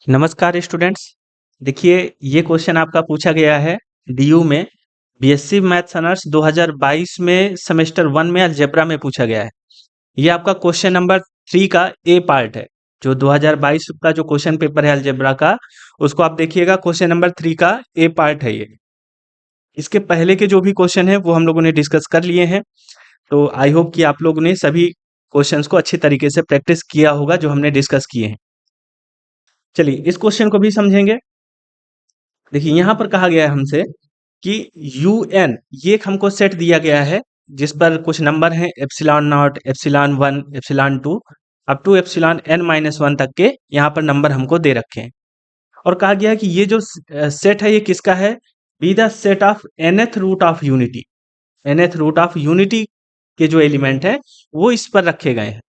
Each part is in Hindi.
नमस्कार स्टूडेंट्स। देखिए, ये क्वेश्चन आपका पूछा गया है डीयू में बीएससी मैथ्स ऑनर्स 2022 में सेमेस्टर 1 में अलजेब्रा में पूछा गया है। ये आपका क्वेश्चन नंबर 3 का ए पार्ट है। जो 2022 का जो क्वेश्चन पेपर है अलजेब्रा का, उसको आप देखिएगा, क्वेश्चन नंबर 3 का ए पार्ट है ये। इसके पहले के जो भी क्वेश्चन है वो हम लोगों ने डिस्कस कर लिए हैं। तो आई होप कि आप लोगों ने सभी क्वेश्चंस को अच्छी तरीके से प्रैक्टिस किया होगा जो हमने डिस्कस किए हैं। चलिए इस क्वेश्चन को भी समझेंगे। देखिए यहाँ पर कहा गया है हमसे कि UN ये एक हमको सेट दिया गया है जिस पर कुछ नंबर हैं epsilon nought, epsilon 1, epsilon 2 up to epsilon n-1 तक के यहाँ पर नंबर हमको दे रखे हैं। और कहा गया है कि ये जो सेट है ये किसका है? Be the set of nth root of unity. nth root of unity के जो एलिमेंट है वो इस पर रखे गए हैं।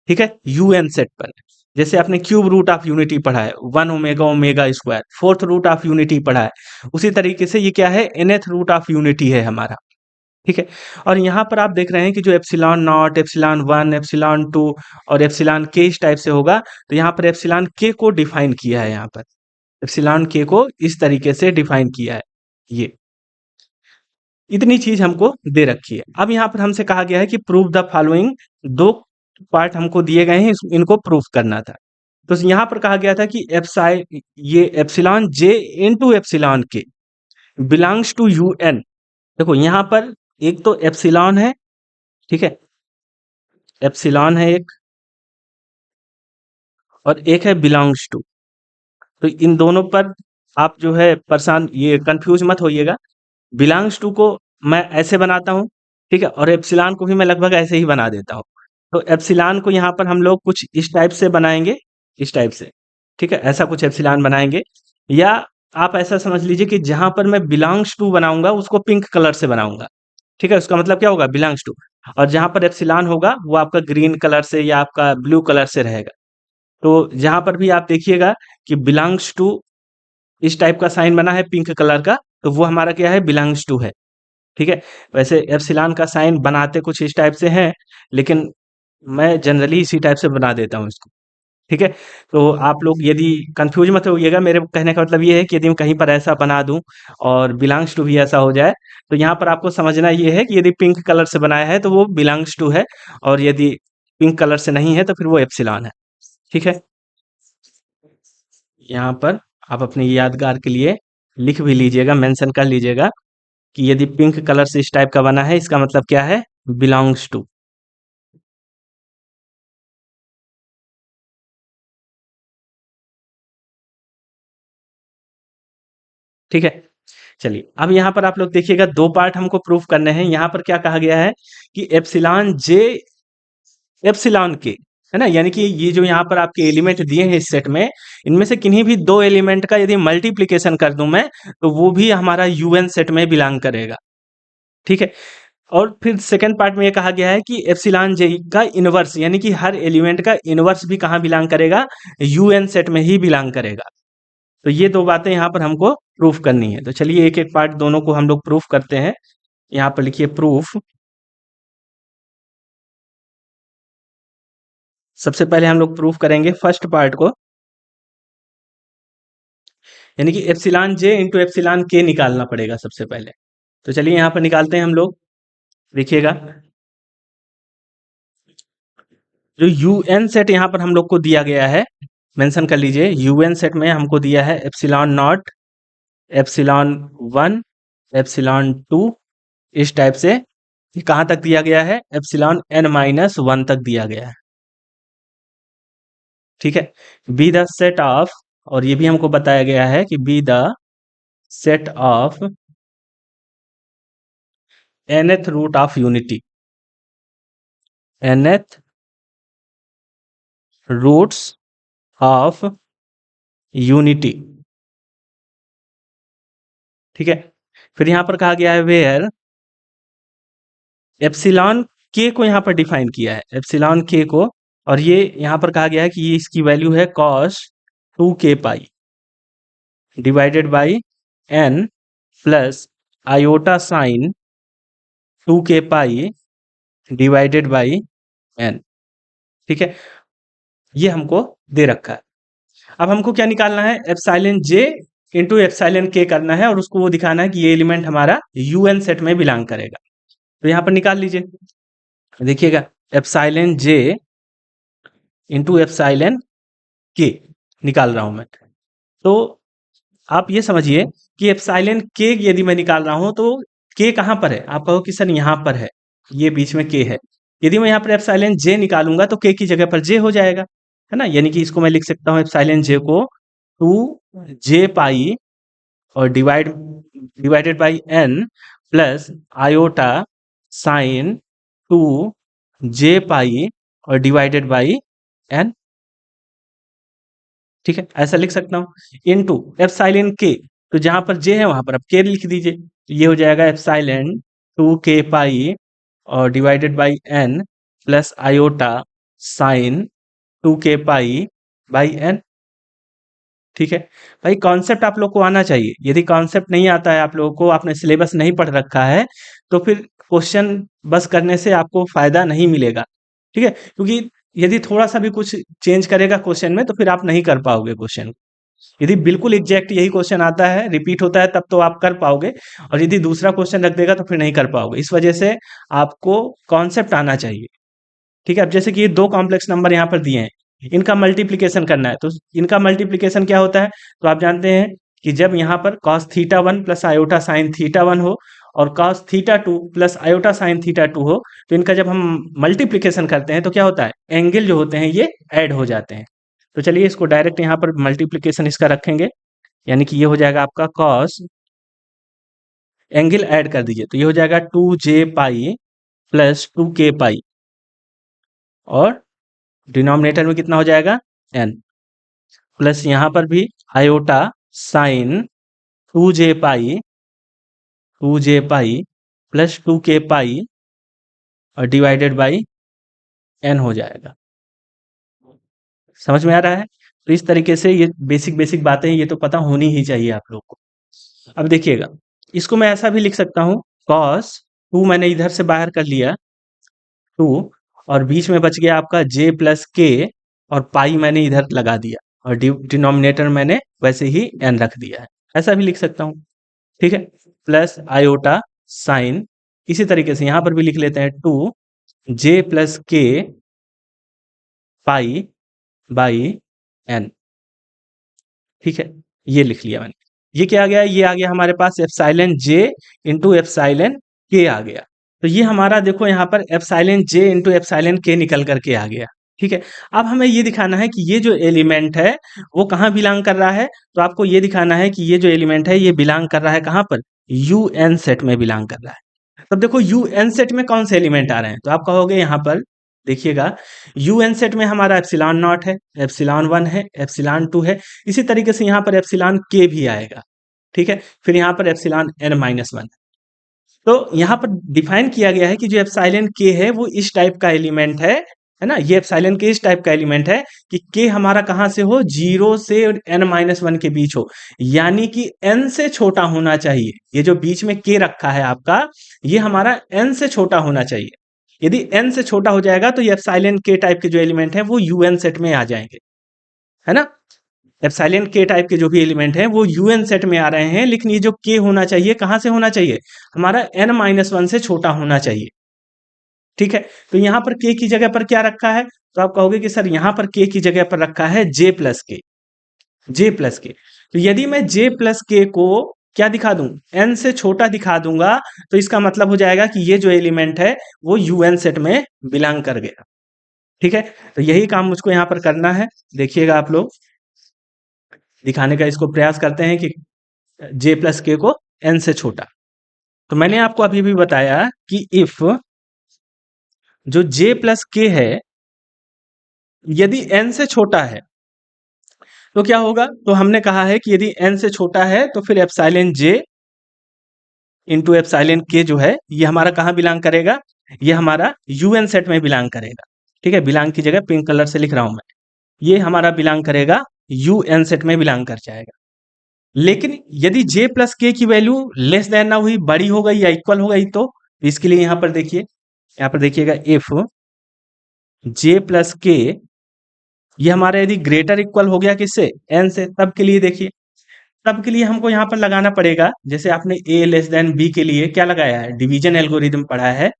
ठीक है, UN सेट पर। जैसे आपने क्यूब रूट ऑफ यूनिटी पढ़ा है, 1 omega omega square, fourth root of unity पढ़ा है, उसी तरीके से ये क्या है? nth रूट ऑफ यूनिटी है हमारा। ठीक है, और यहाँ पर आप देख रहे हैं कि जो एप्सिलॉन नॉट, एप्सिलॉन 1, एप्सिलॉन 2 और एप्सिलॉन के इस टाइप से होगा, तो यहाँ पर एप्सिलॉन के को डिफाइन किया है। यहाँ पर एप्सिलॉन के को इस तरीके से डिफाइन किया है। ये इतनी चीज हमको दे रखी है। अब यहाँ पर हमसे कहा गया है कि प्रूव द फॉलोइंग। दो पार्ट हमको दिए गए हैं, इनको प्रूफ करना था। तो यहाँ पर कहा गया था कि एप्साइ ये epsilon J into epsilon k belongs to UN। देखो यहाँ पर एक तो एप्सिलॉन है, ठीक है, एप्सिलॉन है एक, और एक है बिलोंग्स टू। तो इन दोनों पर आप जो है परेशान, ये कंफ्यूज मत होइएगा। बिलोंग्स टू को मैं ऐसे बनाता हूँ, ठीक है, और एप्सिलॉन को भी मैं लगभग ऐसे ही बना देता हूँ। तो एप्सिलॉन को यहाँ पर हम लोग कुछ इस टाइप से बनाएंगे, इस टाइप से, ठीक है, ऐसा कुछ एप्सिलॉन बनाएंगे। या आप ऐसा समझ लीजिए कि जहां पर मैं बिलोंग्स टू बनाऊंगा उसको पिंक कलर से बनाऊंगा। ठीक है, उसका मतलब क्या होगा? Belongs to. और जहां पर एप्सिलॉन होगा वो आपका ग्रीन कलर से या आपका ब्लू कलर से रहेगा। तो जहां पर भी आप देखिएगा कि बिलोंग्स टू इस टाइप का साइन बना है पिंक कलर का, तो वो हमारा क्या है? बिलोंग्स टू है। ठीक है, वैसे एप्सिलॉन का साइन बनाते कुछ इस टाइप से हैं, लेकिन मैं जनरली इसी टाइप से बना देता हूँ इसको। ठीक है, तो आप लोग यदि कंफ्यूज मत होइएगा, मेरे कहने का मतलब ये है कि यदि मैं कहीं पर ऐसा बना दूं और बिलोंग्स टू भी ऐसा हो जाए, तो यहाँ पर आपको समझना ये है कि यदि पिंक कलर से बनाया है तो वो बिलोंग्स टू है, और यदि पिंक कलर से नहीं है तो फिर वो एप्सिलॉन है। ठीक है, यहाँ पर आप अपने यादगार के लिए लिख भी लीजिएगा, मेंशन कर लीजिएगा कि यदि पिंक कलर से इस टाइप का बना है इसका मतलब क्या है? Belongs to. ठीक है, चलिए अब यहाँ पर आप लोग देखिएगा, दो पार्ट हमको प्रूफ करने हैं। यहाँ पर क्या कहा गया है कि एप्सिलॉन जे एप्सिलॉन के, है ना, यानी कि ये जो यहाँ पर आपके एलिमेंट दिए हैं इस सेट में, इनमें से किन्हीं भी दो एलिमेंट का यदि मल्टीप्लीकेशन कर दूं मैं, तो वो भी हमारा UN सेट में बिलोंग करेगा। ठीक है, और फिर सेकंड पार्ट में ये कहा गया है कि एप्सिलॉन जे का इनवर्स, यानी कि हर एलिमेंट का इनवर्स भी कहाँ बिलोंग करेगा? UN सेट में ही बिलोंग करेगा। तो ये दो बातें यहाँ पर हमको प्रूफ करनी है। तो चलिए एक एक पार्ट दोनों को हम लोग प्रूफ करते हैं। यहाँ पर लिखिए प्रूफ। सबसे पहले हम लोग प्रूफ करेंगे फर्स्ट पार्ट को, यानी कि एप्सिलॉन जे इंटू एप्सिलॉन के निकालना पड़ेगा सबसे पहले। तो चलिए यहाँ पर निकालते हैं हम लोग। देखिएगा, जो UN सेट यहाँ पर हम लोग को दिया गया है, मेंशन कर लीजिए, UN सेट में हमको दिया है एप्सिलॉन नॉट, एप्सिलॉन 1, एप्सिलॉन 2, इस टाइप से। ये कहाँ तक दिया गया है? एप्सिलॉन n-1 तक दिया गया है। ठीक है, बी द सेट ऑफ, और ये भी हमको बताया गया है कि be the set of nth root of unity, nth roots of unity. ठीक है, फिर यहां पर कहा गया है वेयर एप्सिलॉन के को यहां पर डिफाइन किया है, एप्सिलॉन के को, और ये यहां पर कहा गया है कि ये इसकी वैल्यू है cos 2k pi divided by n plus iota sign 2k pi divided by n। ठीक है, ये हमको दे रखा है। अब हमको क्या निकालना है, एप्सिलॉन जे इंटू एप्सिलॉन के करना है और उसको वो दिखाना है कि ये एलिमेंट हमारा यूएन सेट में बिलोंग करेगा। तो यहाँ पर निकाल लीजिए, देखिएगा एप्सिलॉन जे इंटू एप्सिलॉन के निकाल रहा हूं मैं। तो आप ये समझिए कि एप्सिलॉन के यदि मैं निकाल रहा हूं तो के कहां पर है, आप कहो कि सर यहाँ पर है, ये बीच में के है। यदि मैं यहाँ पर एप्सिलॉन जे निकालूंगा तो के की जगह पर जे हो जाएगा, है ना। यानी कि इसको मैं लिख सकता हूँ एप्सिलॉन जे को 2 जे पाई और divided by n plus iota sine 2 j pi और डिवाइडेड बाई एन। ठीक है, ऐसा लिख सकता हूँ इनटू एप्सिलॉन के, तो जहां पर जे है वहां पर आप के लिख दीजिए, तो ये हो जाएगा एप्सिलॉन 2 के पाई और divided by n plus iota sine 2 k pi by n. ठीक है भाई, कॉन्सेप्ट आप लोग को आना चाहिए। यदि कॉन्सेप्ट नहीं आता है आप लोगों को, आपने सिलेबस नहीं पढ़ रखा है, तो फिर क्वेश्चन बस करने से आपको फायदा नहीं मिलेगा। ठीक है, क्योंकि यदि थोड़ा सा भी कुछ चेंज करेगा क्वेश्चन में तो फिर आप नहीं कर पाओगे क्वेश्चन। यदि बिल्कुल एग्जैक्ट यही क्वेश्चन आता है, रिपीट होता है, तब तो आप कर पाओगे, और यदि दूसरा क्वेश्चन रख देगा तो फिर नहीं कर पाओगे। इस वजह से आपको कॉन्सेप्ट आना चाहिए। ठीक है, अब जैसे कि ये दो कॉम्प्लेक्स नंबर यहाँ पर दिए हैं, इनका मल्टीप्लिकेशन करना है, तो इनका मल्टीप्लिकेशन क्या होता है, तो आप जानते हैं कि जब यहाँ पर cos theta 1 plus iota sine theta 1 हो और cos theta 2 plus iota sine theta 2 हो, तो इनका जब हम मल्टीप्लिकेशन करते हैं तो क्या होता है, एंगल जो होते हैं ये ऐड हो जाते हैं। तो चलिए इसको डायरेक्ट यहाँ पर मल्टीप्लिकेशन इसका रखेंगे, यानी कि ये हो जाएगा आपका cos, एंगल ऐड कर दीजिए, तो ये हो जाएगा 2 जे पाई प्लस 2 के पाई और डिनोमिनेटर में कितना हो जाएगा एन, प्लस यहां पर भी आयोटा साइन 2 जे पाई प्लस 2 के पाई और डिवाइडेड बाई एन हो जाएगा। समझ में आ रहा है। तो इस तरीके से ये बेसिक बेसिक बातें ये तो पता होनी ही चाहिए आप लोग को। अब देखिएगा, इसको मैं ऐसा भी लिख सकता हूं, cos 2 मैंने इधर से बाहर कर लिया 2, और बीच में बच गया आपका j प्लस के, और पाई मैंने इधर लगा दिया, और डिनोमिनेटर मैंने वैसे ही n रख दिया है, ऐसा भी लिख सकता हूँ। ठीक है, प्लस आयोटा साइन, इसी तरीके से यहां पर भी लिख लेते हैं 2 जे प्लस के पाई बाई एन। ठीक है, ये लिख लिया मैंने। ये क्या आ गया, ये आ गया हमारे पास एप्सिलॉन जे इंटू एप्सिलॉन के आ गया। तो ये हमारा देखो यहाँ पर एप्सिलॉन जे इंटू एप्सिलॉन के निकल करके आ गया। ठीक है, अब हमें ये दिखाना है कि ये जो एलिमेंट है वो कहाँ बिलोंग कर रहा है, तो आपको ये दिखाना है कि ये जो एलिमेंट है ये बिलोंग कर रहा है कहाँ पर, यूएन सेट में बिलोंग कर रहा है। तब देखो यूएन सेट में कौन से एलिमेंट आ रहे हैं, तो आप कहोगे यहाँ पर देखिएगा यूएन सेट में हमारा एप्सिलॉन नॉट है, एप्सिलॉन 1 है, एप्सिलॉन 2 है, इसी तरीके से यहाँ पर एप्सिलॉन के भी आएगा। ठीक है, फिर यहाँ पर एप्सिलॉन n-1 है। तो यहाँ पर डिफाइन किया गया है कि जो एप्सिलॉन के है वो इस टाइप का एलिमेंट है ना, ये एप्सिलॉन के इस टाइप का एलिमेंट है कि के हमारा कहाँ से हो, 0 से n-1 के बीच हो, यानी कि n से छोटा होना चाहिए। ये जो बीच में के रखा है आपका, ये हमारा n से छोटा होना चाहिए। यदि n से छोटा हो जाएगा तो ये एप्सिलॉन के टाइप के जो एलिमेंट है वो यूएन सेट में आ जाएंगे, है ना। एप्सिलॉन के टाइप के जो भी एलिमेंट हैं वो यूएन सेट में आ रहे हैं, लेकिन ये जो के होना चाहिए कहां से होना चाहिए, हमारा n-1 से छोटा होना चाहिए। ठीक है, तो यहां पर के की जगह पर क्या रखा है, तो आप कहोगे कि सर यहां पर के की जगह पर रखा है जे प्लस के, जे प्लस के। तो यदि मैं जे प्लस के को क्या दिखा दूं, एन से छोटा दिखा दूंगा, तो इसका मतलब हो जाएगा कि ये जो एलिमेंट है वो यूएन सेट में बिलोंग कर गया। ठीक है, तो यही काम मुझको यहाँ पर करना है। देखिएगा आप लोग, दिखाने का इसको प्रयास करते हैं कि जे प्लस के को एन से छोटा। तो मैंने आपको अभी भी बताया कि इफ जो जे प्लस के है यदि एन से छोटा है तो क्या होगा, तो हमने कहा है कि यदि एन से छोटा है तो फिर एप्सिलॉन जे इंटू एप्सिलॉन के जो है ये हमारा कहाँ बिलोंग करेगा, ये हमारा यूएन सेट में बिलोंग करेगा। ठीक है, बिलोंग की जगह पिंक कलर से लिख रहा हूं मैं, ये हमारा बिलोंग करेगा यूएन सेट में बिलोंग कर जाएगा। लेकिन यदि j प्लस के की वैल्यू लेस देन ना हुई, बड़ी हो गई या इक्वल हो गई, तो इसके लिए यहां पर देखिए, यहां पर देखिएगा इफ j प्लस के ये हमारा यदि ग्रेटर इक्वल हो गया किससे, एन से, तब के लिए देखिए, तब के लिए हमको यहाँ पर लगाना पड़ेगा, जैसे आपने ए लेस देन बी के लिए क्या लगाया है, डिवीजन एल्गोरिदम पढ़ा है,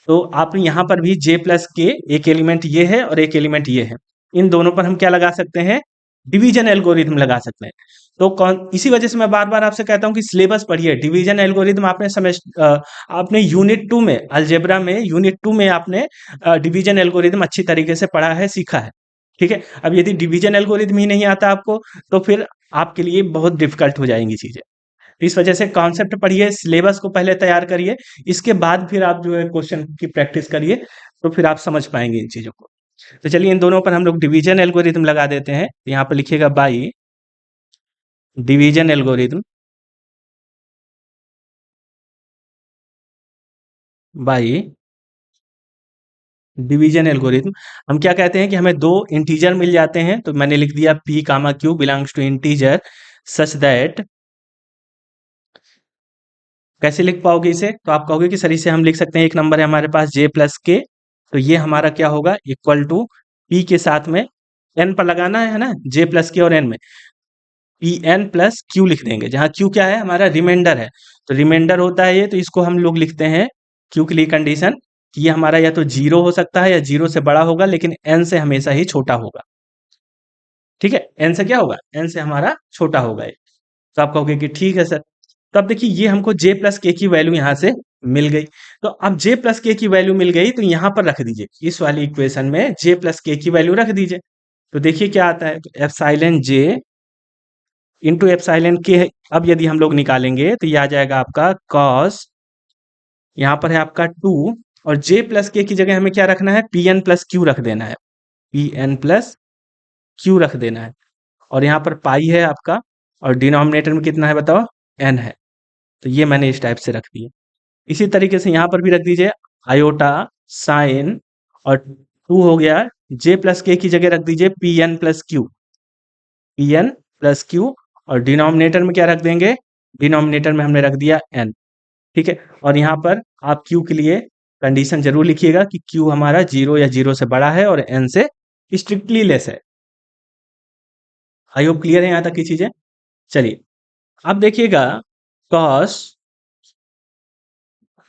तो आप यहाँ पर भी जे प्लस के, एक एलिमेंट ये है और एक एलिमेंट ये है, इन दोनों पर हम क्या लगा सकते हैं, डिवीजन एल्गोरिदम लगा सकते हैं। तो कौन, इसी वजह से मैं बार बार आपसे कहता हूँ कि सिलेबस पढ़िए, डिवीजन एल्गोरिदम आपने आपने यूनिट 2 में, अलजेब्रा में यूनिट 2 में आपने डिवीजन एल्गोरिदम अच्छी तरीके से पढ़ा है, सीखा है। ठीक है, अब यदि डिवीजन एल्गोरिदम ही नहीं आता आपको, तो फिर आपके लिए बहुत डिफिकल्ट हो जाएंगी चीजें। तो इस वजह से कॉन्सेप्ट पढ़िए, सिलेबस को पहले तैयार करिए, इसके बाद फिर आप जो है क्वेश्चन की प्रैक्टिस करिए, तो फिर आप समझ पाएंगे इन चीजों को। तो चलिए इन दोनों पर हम लोग डिवीजन एल्गोरिदम लगा देते हैं। यहाँ पर लिखिएगा by division algorithm, by division algorithm. हम क्या कहते हैं कि हमें दो इंटीजर मिल जाते हैं, तो मैंने लिख दिया p comma q belongs to integer such that, कैसे लिख पाओगे इसे, तो आप कहोगे कि सर इसे हम लिख सकते हैं, एक नंबर है हमारे पास j प्लस के, तो ये हमारा क्या होगा, इक्वल टू p के साथ में n पर लगाना है ना, j प्लस के और n में पी एन प्लस क्यू लिख देंगे, जहाँ क्यू क्या है, हमारा रिमाइंडर है, तो रिमाइंडर होता है ये, तो इसको हम लोग लिखते हैं क्यू के लिए कंडीशन कि ये हमारा या तो जीरो हो सकता है या जीरो से बड़ा होगा, लेकिन एन से हमेशा ही छोटा होगा। ठीक है, एन से क्या होगा, एन से हमारा छोटा होगा ये। तो आप कहोगे कि ठीक है सर। तो अब देखिए ये हमको जे प्लस के की वैल्यू यहाँ से मिल गई, तो अब जे प्लस के की वैल्यू मिल गई, तो यहाँ पर रख दीजिए, इस वाली इक्वेशन में जे प्लस के की वैल्यू रख दीजिए, तो देखिए क्या आता है, तो एप्सिलॉन जे इंटू एप्सिलॉन के, अब यदि हम लोग निकालेंगे तो ये आ जाएगा आपका कॉस, यहाँ पर है आपका 2, और जे प्लस के की जगह हमें क्या रखना है, पी एन प्लस क्यू रख देना है, पी एन प्लस क्यू रख देना है, और यहाँ पर पाई है आपका, और डिनोमिनेटर में कितना है बताओ, एन है, तो ये मैंने इस टाइप से रख दिया। इसी तरीके से यहाँ पर भी रख दीजिए आयोटा साइन, और 2 हो गया, जे प्लस के की जगह रख दीजिए p n plus q, p n plus q, और डिनोमिनेटर में क्या रख देंगे, डिनोमिनेटर में हमने रख दिया एन। ठीक है, और यहाँ पर आप क्यू के लिए कंडीशन जरूर लिखिएगा कि क्यू हमारा जीरो या जीरो से बड़ा है और एन से स्ट्रिक्टली लेस है। आई होप क्लियर है यहाँ तक की चीजें। चलिए अब देखिएगा कॉस,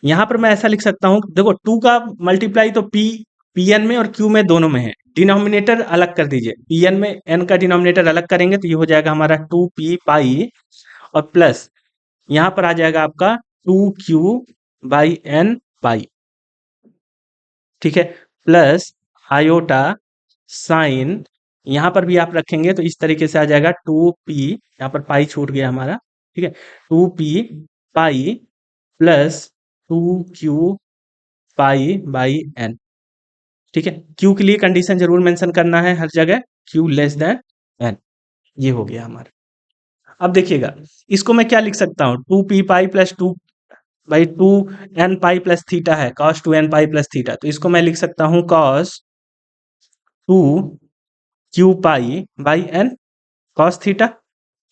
यहाँ पर मैं ऐसा लिख सकता हूँ, देखो 2 का मल्टीप्लाई तो पी एन में और क्यू में दोनों में है, डिनोमिनेटर अलग कर दीजिए, पी एन में एन का डिनोमिनेटर अलग करेंगे तो ये हो जाएगा हमारा 2p पाई, और प्लस यहाँ पर आ जाएगा आपका 2q बाई एन पाई। ठीक है, प्लस आयोटा साइन, यहाँ पर भी आप रखेंगे तो इस तरीके से आ जाएगा 2p, यहाँ पर पाई छूट गया हमारा, ठीक है, 2p pi plus 2q pi by n. ठीक है, क्यू के लिए कंडीशन जरूर मेंशन करना है हर जगह, क्यू लेस देन एन, ये हो गया हमारा। अब देखिएगा इसको मैं क्या लिख सकता हूँ, 2p pi plus 2 by 2n pi plus theta है, cos 2n pi plus theta, तो इसको मैं लिख सकता हूँ cos 2q pi by n cos theta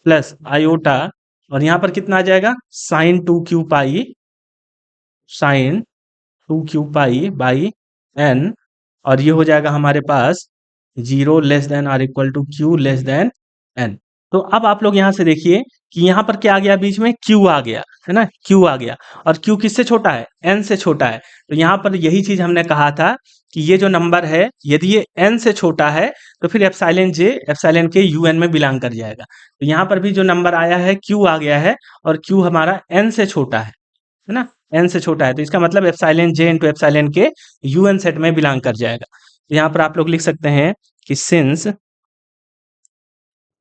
plus iota, और यहाँ पर कितना आ जाएगा, sine 2q pi, sine 2q pi by n, और ये हो जाएगा हमारे पास zero less than or equal to q less than n. तो अब आप लोग यहाँ से देखिए कि यहाँ पर क्या आ गया, बीच में क्यू आ गया है ना, क्यू आ गया, और क्यू किससे छोटा है, एन से छोटा है, तो यहाँ पर यही चीज हमने कहा था कि ये जो नंबर है यदि ये एन से छोटा है तो फिर एप्सिलॉन जे एप्सिलॉन के यू एन में बिलोंग कर जाएगा, तो यहाँ पर भी जो नंबर आया है क्यू आ गया है, और क्यू हमारा एन से छोटा है ना, एन से छोटा है, तो इसका मतलब एप्सिलॉन जे इंटू एप्सिलॉन के यूएन सेट में बिलोंग कर जाएगा। तो यहाँ पर आप लोग लिख सकते हैं कि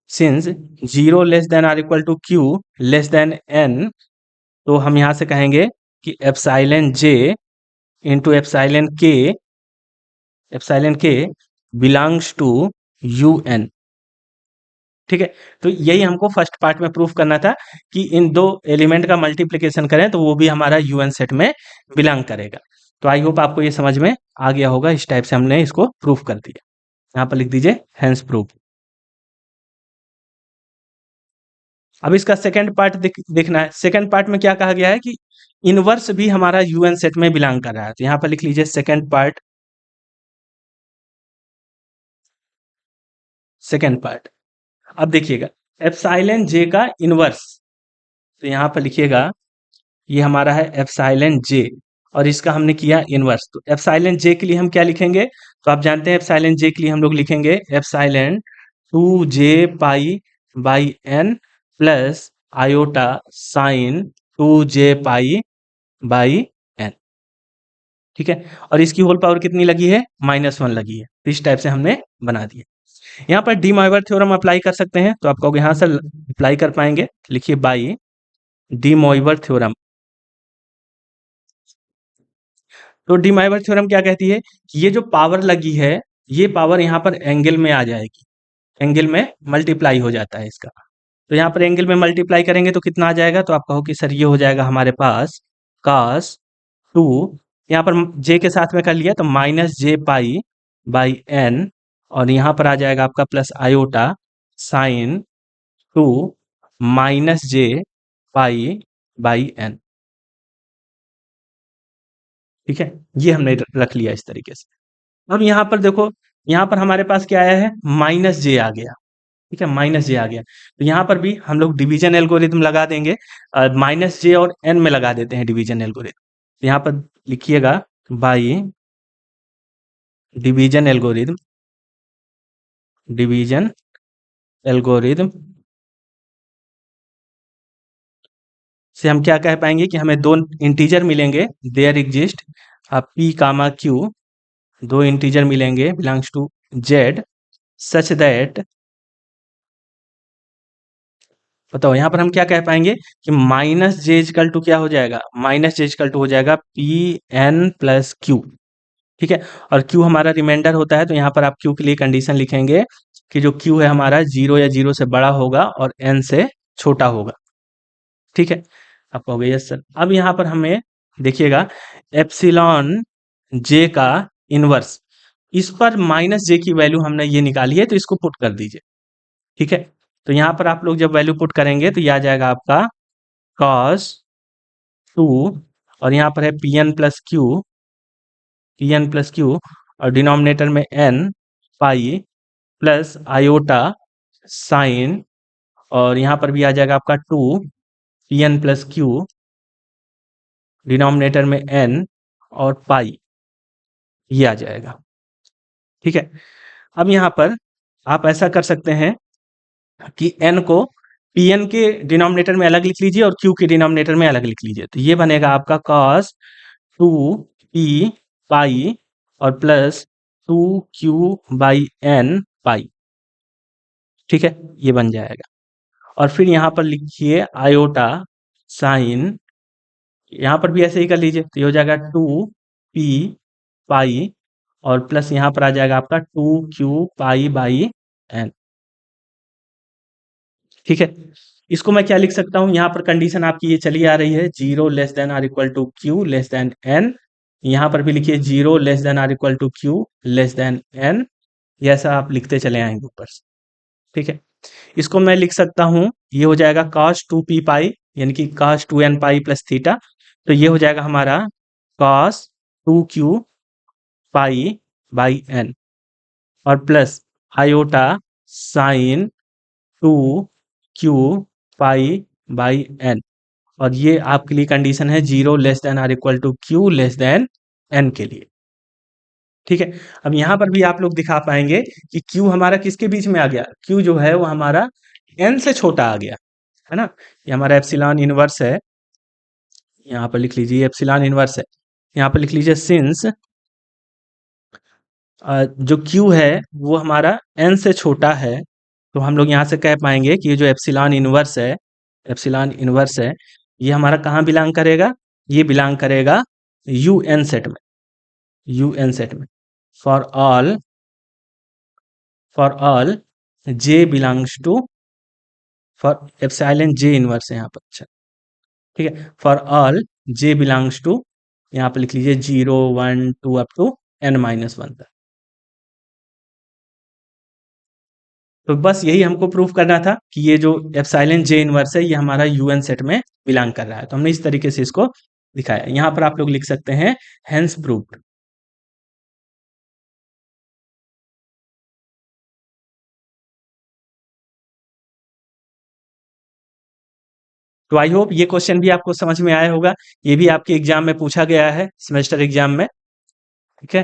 since zero less than or equal to q less than n, तो हम यहाँ से कहेंगे कि epsilon j into epsilon k belongs to U n. ठीक है, तो यही हमको फर्स्ट पार्ट में प्रूफ करना था कि इन दो एलिमेंट का मल्टीप्लिकेशन करें तो वो भी हमारा यूएन सेट में बिलोंग करेगा। तो आई होप आपको ये समझ में आ गया होगा, इस टाइप से हमने इसको प्रूफ कर दिया। यहाँ पर लिख दीजिए हेंस प्रूफ। अब इसका सेकंड पार्ट देखना है, सेकंड पार्ट में क्या कहा गया है कि इनवर्स भी हमारा यूएन सेट में बिलोंग कर रहा है, तो यहाँ पर लिख लीजिए सेकंड पार्ट, सेकेंड पार्ट। अब देखिएगा एप्सिलॉन जे का इनवर्स, तो यहाँ पर लिखिएगा ये हमारा है एप्सिलॉन जे और इसका हमने किया इनवर्स। तो एप्सिलॉन जे के लिए हम क्या लिखेंगे, तो आप जानते हैं एप्सिलॉन जे के लिए हम लोग लिखेंगे epsilon 2j pi by n plus iota sine 2j pi by n. ठीक है, और इसकी होल पावर कितनी लगी है, -1 लगी है। तो इस टाइप से हमने बना दिया। यहाँ पर डी मॉइवर थ्योरम अप्लाई कर सकते हैं, तो आप कहोगे यहाँ से अप्लाई कर पाएंगे, लिखिए बाई डी मॉइवर थ्योरम। तो डी मॉइवर थ्योरम क्या कहती है कि ये जो पावर लगी है ये पावर यहाँ पर एंगल में आ जाएगी, एंगल में मल्टीप्लाई हो जाता है इसका। तो यहाँ पर एंगल में मल्टीप्लाई करेंगे तो कितना आ जाएगा, तो आप कहो कि सर ये हो जाएगा हमारे पास cos 2, यहाँ पर जे के साथ में कर लिया तो -j पाई बाई एन, और यहाँ पर आ जाएगा आपका plus iota sine 2 -j pi by n. ठीक है, ये हमने रख लिया इस तरीके से। अब यहाँ पर देखो, यहाँ पर हमारे पास क्या आया है, -j आ गया। ठीक है, -j आ गया, तो यहाँ पर भी हम लोग डिवीजन एल्गोरिथम लगा देंगे, -j और n में लगा देते हैं डिवीजन एल्गोरिथम। तो यहाँ पर लिखिएगा by division algorithm, division algorithm से हम क्या कह पाएंगे कि हमें दो इंटीजर मिलेंगे, there exist p comma q, दो इंटीजर मिलेंगे belongs to z such that, बताओ यहाँ पर हम क्या कह पाएंगे कि -j इक्वल टू क्या हो जाएगा, -j इक्वल टू हो जाएगा पी एन प्लस क्यू। ठीक है, और q हमारा रिमाइंडर होता है, तो यहाँ पर आप q के लिए कंडीशन लिखेंगे कि जो q है हमारा 0 या 0 से बड़ा होगा और n से छोटा होगा। ठीक है, आप कहोगे यस सर। अब यहाँ पर हमें देखिएगा एप्सिलॉन j का इनवर्स, इस पर -j की वैल्यू हमने ये निकाली है, तो इसको पुट कर दीजिए। ठीक है, तो यहाँ पर आप लोग जब वैल्यू पुट करेंगे तो ये आ जाएगा आपका cos 2, और यहाँ पर है pn प्लस q और डिनोमिनेटर में n pi plus iota sign, और यहाँ पर भी आ जाएगा आपका 2 pn+q डिनोमिनेटर में n और पाई, ये आ जाएगा। ठीक है, अब यहाँ पर आप ऐसा कर सकते हैं कि n को pn के डिनोमिनेटर में अलग लिख लीजिए और q के डिनोमिनेटर में अलग लिख लीजिए, तो ये बनेगा आपका cos 2p पाई और प्लस 2q बाई n पाई। ठीक है, ये बन जाएगा, और फिर यहाँ पर लिखिए आयोटा साइन, यहाँ पर भी ऐसे ही कर लीजिए, तो ये हो जाएगा 2p पाई और प्लस यहाँ पर आ जाएगा आपका 2q पाई बाई n। ठीक है, इसको मैं क्या लिख सकता हूँ, यहाँ पर कंडीशन आपकी ये चली आ रही है 0 less than or equal to q less than n, यहाँ पर भी लिखिए 0 less than or equal to q less than n, ये ऐसा आप लिखते चले आएंगे ऊपर से। ठीक है, इसको मैं लिख सकता हूँ, ये हो जाएगा cos 2p पाई यानी कि cos 2n pi plus theta, तो ये हो जाएगा हमारा cos 2q pi by n और plus iota sine 2q pi by n, और ये आपके लिए कंडीशन है 0 less than or equal to q less than n के लिए। ठीक है, अब यहाँ पर भी आप लोग दिखा पाएंगे कि q हमारा किसके बीच में आ गया, q जो है वो हमारा n से छोटा आ गया है ना, ये हमारा एप्सिलॉन इनवर्स है, यहाँ पर लिख लीजिए एप्सिलॉन इनवर्स है, यहाँ पर लिख लीजिए सिंस जो q है वो हमारा n से छोटा है, तो हम लोग यहाँ से कह पाएंगे कि ये जो एप्सिलॉन इनवर्स है, एप्सिलॉन इनवर्स है, ये हमारा कहाँ बिलोंग करेगा, ये बिलोंग करेगा un सेट में, un सेट में for all j belongs to, for epsilon j inverse है यहाँ पर, अच्छा ठीक है, for all j belongs to, यहाँ पर लिख लीजिए 0 1 2 अप टू n-1 तक। तो बस यही हमको प्रूफ करना था कि ये जो एप्सिलॉन j इनवर्स है ये हमारा un सेट में बिलोंग कर रहा है, तो हमने इस तरीके से इसको दिखाया। यहाँ पर आप लोग लिख सकते हैं हेंस प्रूव्ड। तो आई होप ये क्वेश्चन भी आपको समझ में आया होगा। ये भी आपके एग्जाम में पूछा गया है, सेमेस्टर एग्जाम में। ठीक है,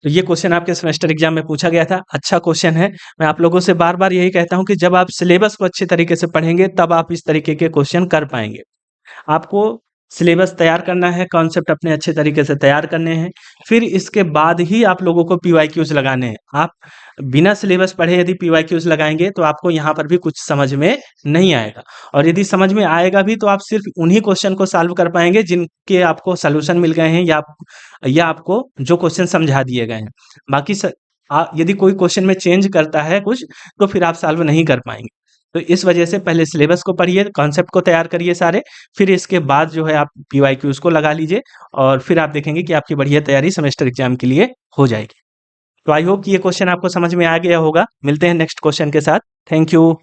तो ये क्वेश्चन आपके सेमेस्टर एग्जाम में पूछा गया था। अच्छा क्वेश्चन है। मैं आप लोगों से बार बार यही कहता हूँ कि जब आप सिलेबस को अच्छे तरीके से पढ़ेंगे तब आप इस तरीके के क्वेश्चन कर पाएंगे। आपको सिलेबस तैयार करना है, कॉन्सेप्ट अपने अच्छे तरीके से तैयार करने हैं, फिर इसके बाद ही आप लोगों को पीवाईक्यूज लगाने हैं। आप बिना सिलेबस पढ़े यदि पीवाईक्यूज लगाएंगे तो आपको यहाँ पर भी कुछ समझ में नहीं आएगा, और यदि समझ में आएगा भी तो आप सिर्फ उन्हीं क्वेश्चन को सॉल्व कर पाएंगे जिनके आपको सोल्यूशन मिल गए हैं, या आपको जो क्वेश्चन समझा दिए गए हैं। बाकी यदि कोई क्वेश्चन में चेंज करता है कुछ, तो फिर आप सॉल्व नहीं कर पाएंगे। तो इस वजह से पहले सिलेबस को पढ़िए, कॉन्सेप्ट को तैयार करिए सारे, फिर इसके बाद जो है आप पीवाईक्यूज को लगा लीजिए, और फिर आप देखेंगे कि आपकी बढ़िया तैयारी सेमेस्टर एग्जाम के लिए हो जाएगी। तो आई होप कि ये क्वेश्चन आपको समझ में आ गया होगा। मिलते हैं नेक्स्ट क्वेश्चन के साथ। Thank you.